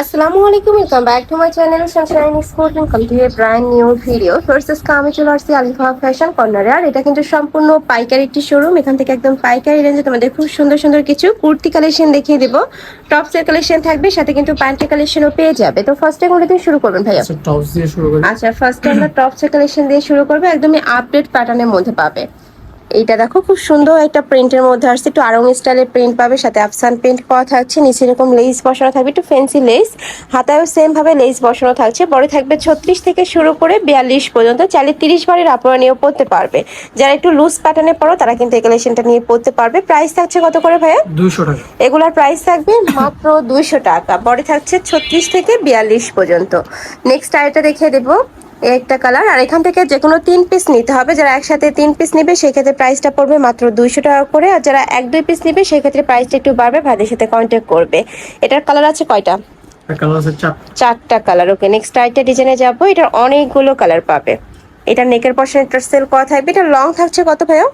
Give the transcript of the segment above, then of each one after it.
আসসালামু আলাইকুম, welcome back to my channel Sunshine Sport and come to a brand new video. First আমি চলে আসছি আলিফা ফ্যাশন কর্নারে। আর এটা কিন্তু সম্পূর্ণ পাইকারি একটি শোরুম। এখান থেকে একদম পাইকারি রেঞ্জে তোমাদের খুব সুন্দর সুন্দর কিছু কুর্তি কালেকশন দেখিয়ে দেবো। টপসের কালেকশন থাকবে, সাথে কিন্তু প্যান্টের কালেকশনও পেয়ে যাবে। তো ফার্স্টে কোনটা দিয়ে শুরু করবেন ভাইয়া? টপস দিয়ে শুরু করি। আচ্ছা, ফার্স্টে আমরা টপসের কালেকশন দিয়ে শুরু করবো। একদমই আপডেট প্যাটার্নের মধ্যে পাবে। এইটা দেখো, খুব সুন্দর একটা প্রিন্টের মধ্যে আসছে, একটু আড়ং স্টাইলের প্রিন্ট পাবে, সাথে আফসান প্রিন্ট করা থাকছে, নিচে এরকম লেস বসানো থাকবে, একটু ফ্যান্সি লেস, হাতায়ও সেম ভাবে লেস বসানো থাকছে। বড় থাকবে 36 থেকে শুরু করে 42 পর্যন্ত, চাইলে 30 বারের আপনারা নিয়েও পড়তে পারবে। যারা একটু লুজ প্যাটার্নে পড়ো তারা কিন্তু এই কালেকশনটা নিয়ে পড়তে পারবে। প্রাইস থাকছে কত করে ভাইয়া? 200 টাকা। এগুলার প্রাইস থাকবে মাত্র 200 টাকা। বড় থাকছে 36 থেকে 42 পর্যন্ত। নেক্সট আইটা দেখিয়ে দেবো, একটা কালার। আর এখান থেকে যে কোনো 3 পিস নিতে হবে। যারা একসাথে 3 পিস নেবে সেক্ষেত্রে প্রাইসটা পড়বে মাত্র 200 টাকা করে। আর যারা 1-2 পিস নেবে সেক্ষেত্রে প্রাইসটা একটু বাড়বে, ভাইদের সাথে কন্ট্যাক্ট করবে। এটার কালার আছে কয়টা? কালার আছে 4টা কালার। ওকে, নেক্সট আইটা ডিজাইনে যাবো। এটার অনেকগুলো কালার পাবে। এটা নেকের পর্শন সেল করা থাকবে। এটা লং থাকছে কত ভাইয়া?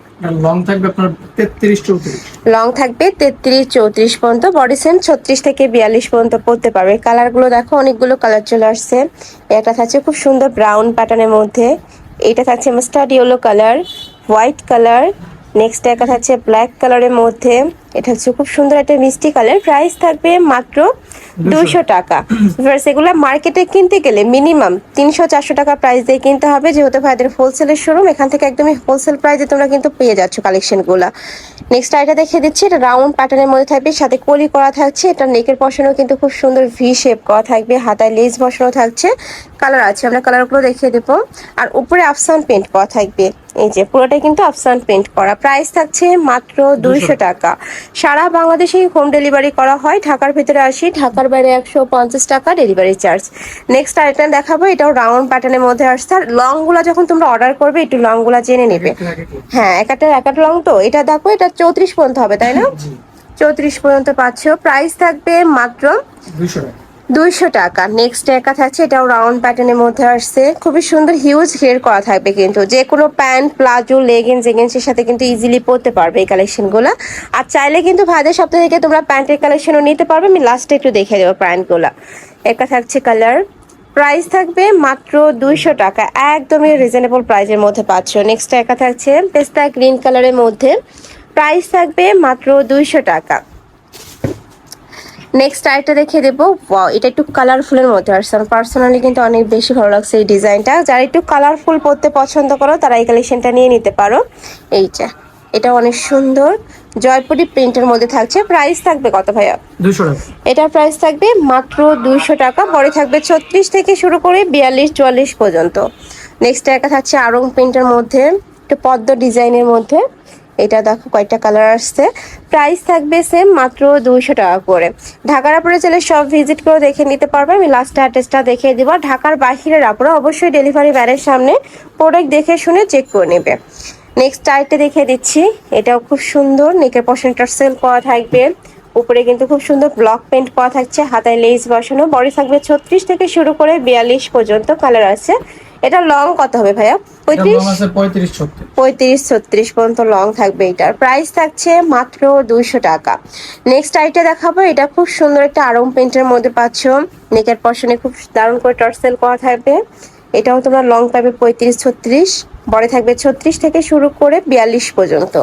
লং থাকবে আপনার 33-34। লং থাকবে 33-34 পর্যন্ত। বডি সেম 36 থেকে 42 পর্যন্ত পড়তে পারবে। কালারগুলো দেখো, অনেকগুলো কালার চলে আসছে। এটা থাকছে খুব সুন্দর ব্রাউন প্যাটার্নের মধ্যে। এটা থাকছে mustard yellow colour, white colour. Next একটা থাকছে ব্ল্যাক কালারের মধ্যে। এটা হচ্ছে খুব সুন্দর একটা মিষ্টি কালার। প্রাইস থাকবে মাত্র 200 টাকা। এগুলো মার্কেটে কিনতে গেলে মিনিমাম 300-400 টাকা প্রাইস দিয়ে কিনতে হবে, যেহেতু ভাইদের হোলসেলের শোরুম। এখান থেকে একদমই হোলসেল প্রাইসে তোমরা কিন্তু পেয়ে যাচ্ছ কালেকশনগুলো। নেক্সট আইটা দেখিয়ে দিচ্ছি। এটা রাউন্ড প্যাটার্নের মধ্যে থাকবে, সাথে কলি করা থাকছে। এটা নেকের পশনও কিন্তু খুব সুন্দর ভি শেপ করা থাকবে, হাতায় লেস বসানো থাকছে। কালার আছে, আমরা কালারগুলো দেখিয়ে দেবো। আর উপরে আফসান পেন্ট করা থাকবে। এই যে পুরোটাই কিন্তু আফসান পেন্ট করা। প্রাইস থাকছে মাত্র 200 টাকা। সারা বাংলাদেশেই হোম ডেলিভারি করা হয়। ঢাকার ভিতরে 80, ঢাকার বাইরে 150 টাকা ডেলিভারি চার্জ। নেক্সট আইটেম দেখাবো, এটাও রাউন্ড প্যাটার্নের মধ্যে আসছে। আর লং গুলা যখন তোমরা অর্ডার করবে একটু লং গুলা জেনে নেবে। হ্যাঁ, একটা লং তো। এটা দেখো, এটা 34 পর্যন্ত হবে, তাই না? 34 পর্যন্ত পাচ্ছ। প্রাইস থাকবে মাত্র 200 টাকা। নেক্সট একা থাকছে, এটাও রাউন্ড প্যাটার্নের মধ্যে আসছে। খুবই সুন্দর হিউজ ঘের করা থাকবে, কিন্তু যে কোনো প্যান্ট, প্লাজো, লেগিংস এগেন্সের সাথে কিন্তু ইজিলি পরতে পারবে এই কালেকশনগুলো। আর চাইলে কিন্তু ভাইদের সপ্তাহ থেকে তোমরা প্যান্টের কালেকশনও নিতে পারবে। আমি লাস্টে একটু দেখে দেবো প্যান্টগুলো। একা থাকছে কালার। প্রাইস থাকবে মাত্র 200 টাকা। একদমই রিজনেবল প্রাইসের মধ্যে পাচ্ছ। নেক্সট একা থাকছে পেস্তা গ্রিন কালারের মধ্যে। প্রাইস থাকবে মাত্র 200 টাকা। নেক্সট আইটা দেখিয়ে দেবো। ওয়াও, এটা একটু কালারফুলের মধ্যে আসছে। আমার পার্সোনালি কিন্তু অনেক বেশি ভালো লাগছে এই ডিজাইনটা। যারা একটু কালারফুল পরতে পছন্দ করো তারা এই কালেকশনটা নিয়ে নিতে পারো। এইটা, এটা অনেক সুন্দর জয়পুরি প্রিন্টের মধ্যে থাকছে। প্রাইস থাকবে কত ভাইয়া? 200 টাকা। এটার প্রাইস থাকবে মাত্র 200 টাকা। পরে থাকবে 36 থেকে শুরু করে 42-44 পর্যন্ত। নেক্সট একটা থাকছে আড়ং প্রিন্টের মধ্যে, একটু পদ্ম ডিজাইনের মধ্যে। এটা দেখো কয়টা কালার আসছে। প্রাইস থাকবে সেম মাত্র 200 টাকা করে। ঢাকার আপুরে চলে সব ভিজিট করে দেখে নিতে পারবে। আমি লাস্ট অ্যাড্রেসটা দেখিয়ে দিব। ঢাকার বাহিরের আপুরা অবশ্যই ডেলিভারি ম্যানের সামনে প্রোডাক্ট দেখে শুনে চেক করে নেবে। নেক্সট আইটে দেখিয়ে দিচ্ছি। এটাও খুব সুন্দর, নেকের পশনটা সেল করা থাকবে। উপরে কিন্তু খুব সুন্দর ব্লক পেন্ট করা থাকছে, হাতায় লেস বসানো। বডি থাকবে 36 থেকে শুরু করে 42 পর্যন্ত কালার আছে। এটা লং কত হবে ভাইয়া? 35-36 পর্যন্ত লং থাকবে। এটার প্রাইস থাকছে মাত্র 200 টাকা। নেক্সট আইটা দেখাবো। এটা খুব সুন্দর একটা আড়ং পেন্টের মধ্যে পাচ্ছ। নেকের পশনে খুব দারুণ করে টর্সেল করা থাকবে। এটাও তোমরা লং পাবে 35-36। বডি থাকবে 36 থেকে শুরু করে 42 পর্যন্ত।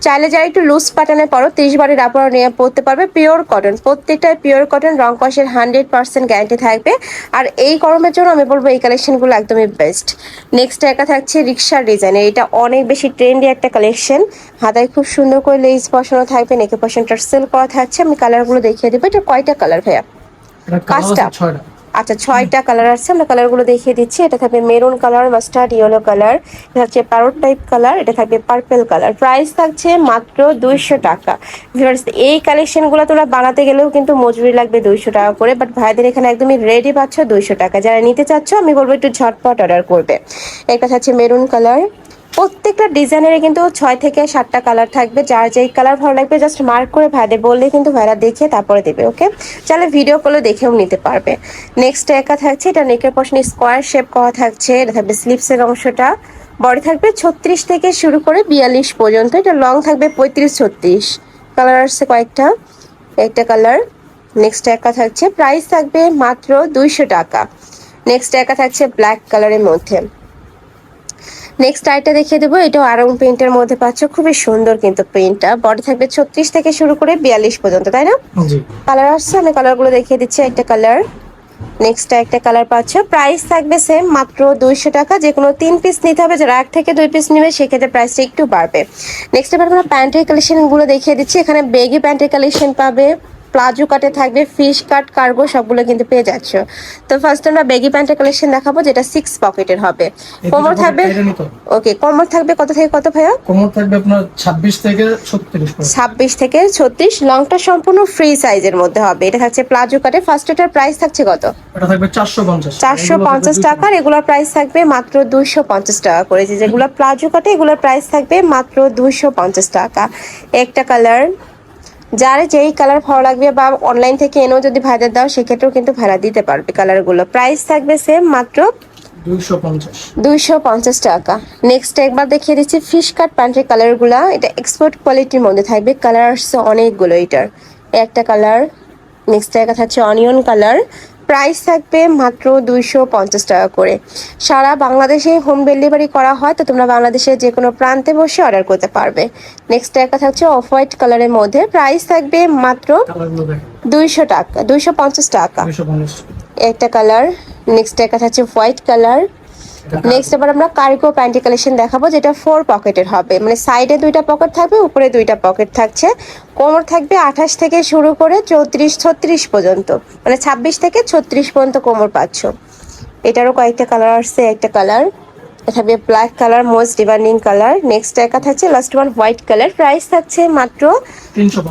চাইলে যারা একটু লুজ প্যাটার্নে পরো 30 বারের আপনারা নিয়ে পরতে পারবে। পিওর কটন, প্রত্যেকটাই পিওর কটন, রং কষের 100% গ্যারান্টি থাকবে। আর এই গরমের জন্য আমি বলবো এই কালেকশনগুলো একদমই বেস্ট। নেক্সট একা থাকছে রিক্সার ডিজাইনের। এটা অনেক বেশি ট্রেন্ডি একটা কালেকশন। হাতায় খুব সুন্দর করে লেস বসানো থাকবে, নেকে পশনটা সেল করা থাকছে। আমি কালারগুলো দেখিয়ে দেবো। এটা কয়টা কালার ভাইয়া? 5টা। আচ্ছা, 6টা কালার আছে। আমরা কালারগুলো দেখিয়ে দিচ্ছি। এটা থাকবে maroon colour, mustard yellow colour, এটা থাকছে প্যারট টাইপ কালার, এটা থাকবে পার্পল কালার। প্রাইস থাকছে মাত্র 200 টাকা। এই কালেকশনগুলো তোমরা বানাতে গেলেও কিন্তু মজুরি লাগবে 200 টাকা করে, বাট ভাইদের এখানে একদমই রেডি পাচ্ছ 200 টাকা। যারা নিতে চাচ্ছ আমি বলবো একটু ঝটপট অর্ডার করবে। এটা থাকছে মেরুন কালার। প্রত্যেকটা ডিজাইনের কিন্তু 6 থেকে 7টা কালার থাকবে। যার যেই কালার ভালো লাগবে জাস্ট মার্ক করে ভাইদের বললে কিন্তু ভাইরা দেখে তারপরে দেবে। ওকে, চাইলে ভিডিও কলে দেখেও নিতে পারবে। নেক্সট একা থাকছে, এটা নেকের পশনে স্কোয়ার শেপ করা থাকছে। এটা থাকবে স্লিপসের অংশটা। বডি থাকবে 36 থেকে শুরু করে 42 পর্যন্ত। এটা লং থাকবে 35-36। কালার আসছে কয়েকটা। একটা কালার, নেক্সট একা থাকছে, প্রাইস থাকবে মাত্র 200 টাকা। নেক্সট একা থাকছে ব্ল্যাক কালারের মধ্যে। নেক্সট আইটা দেখিয়ে দেবো, এটাও আরং প্রিন্টের মধ্যে পাচ্ছ, খুবই সুন্দর কিন্তু প্রিন্টটা। বডি থাকবে 36 থেকে শুরু করে 42 পর্যন্ত, তাই না? জি। কালার আসছে, আমি কালারগুলো দেখিয়ে দিচ্ছি। একটা কালার, নেক্সট একটা কালার পাচ্ছ, প্রাইস থাকবে সেম মাত্র 200 টাকা। যে কোনো 3 পিস নিতে হবে, যারা 1 থেকে 2 পিস নেবে সেক্ষেত্রে প্রাইসটা একটু বাড়বে। নেক্সট এবার আমরা প্যান্টের কালেকশনগুলো দেখিয়ে দিচ্ছি। এখানে বেগি প্যান্টের কালেকশন পাবে, প্লাজো কাটে থাকবে, ফিশ কাট, কার্গো সবগুলো কিন্তু পেয়ে যাচ্ছ। তো ফার্স্ট আমরা বেগি প্যান্টের কালেকশন দেখাবো, যেটা 6 পকেটের হবে। কোমর থাকবে, ওকে, কোমর থাকবে কত থেকে কত ভাইয়া? কোমর থাকবে আপনার 26 থেকে 36 পর্যন্ত। 26 থেকে 36, লংটা সম্পূর্ণ ফ্রি সাইজের মধ্যে হবে। এটা থাকছে প্লাজো কাটে। ফার্স্ট এটার প্রাইস থাকছে কত? এটা থাকবে 450। 450 টাকা। এগুলোর প্রাইস থাকবে মাত্র 250 টাকা করে। যেগুলো প্লাজো কাটে এগুলোর প্রাইস থাকবে মাত্র 250 টাকা। একটা কালার, যার যেই কালার ভালো লাগবে বা অনলাইন থেকে এনেও যদি ভাইদের দাও সেক্ষেত্রেও কিন্তু ভাড়া দিতে পারবে। কালারগুলো প্রাইস থাকবে সেম মাত্র 250 টাকা। নেক্সট একবার দেখিয়ে দিচ্ছি ফিশ কাট প্যান্টের কালারগুলা। এটা এক্সপোর্ট কোয়ালিটির মধ্যে থাকবে। কালার আসছে অনেকগুলো এটার। একটা কালার, নেক্সট একটা থাকছে অনিয়ন কালার। প্রাইস থাকবে মাত্র 250 টাকা করে। সারা বাংলাদেশে হোম ডেলিভারি করা হয়, তো তোমরা বাংলাদেশের যে কোনো প্রান্তে বসে অর্ডার করতে পারবে। নেক্সট একটা থাকছে অফ হোয়াইট কালারের মধ্যে। প্রাইস থাকবে মাত্র 200 টাকা, 250 টাকা। একটা কালার, নেক্সট একটা থাকছে হোয়াইট কালার। নেক্সট আবার আমরা কার্গো প্যান্টি কালেকশন দেখাবো, যেটা 4 পকেটের হবে, মানে সাইডে 2টা পকেট থাকবে, উপরে 2টা পকেট থাকছে। কোমর থাকবে 28 থেকে শুরু করে 34-36 পর্যন্ত, মানে 26 থেকে 36 পর্যন্ত কোমর পাচ্ছ। এটারও কয়েকটা কালার আসছে। একটা কালার, এটা থাকবে black colour, most demanding colour. Next একা থাকছে last one white colour. Price থাকছে মাত্র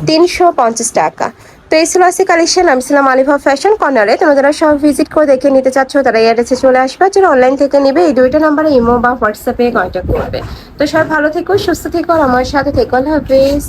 350 টাকা। তো এই ছিল আজকে কালেকশন। আমি ছিলাম আলিফা ফ্যাশন কর্নারে। তোমরা যারা সব ভিজিট করে দেখে নিতে চাচ্ছ তারা এই অ্যাড্রেসে চলে আসবে। যারা অনলাইন থেকে নেবে এই 2টা নাম্বারে ইমো বা হোয়াটসঅ্যাপে কন্ট্যাক্ট করবে। তো সবাই ভালো থেকো, সুস্থ থেকো, আর আমার সাথে থেকো। আল্লাহ হাফেজ।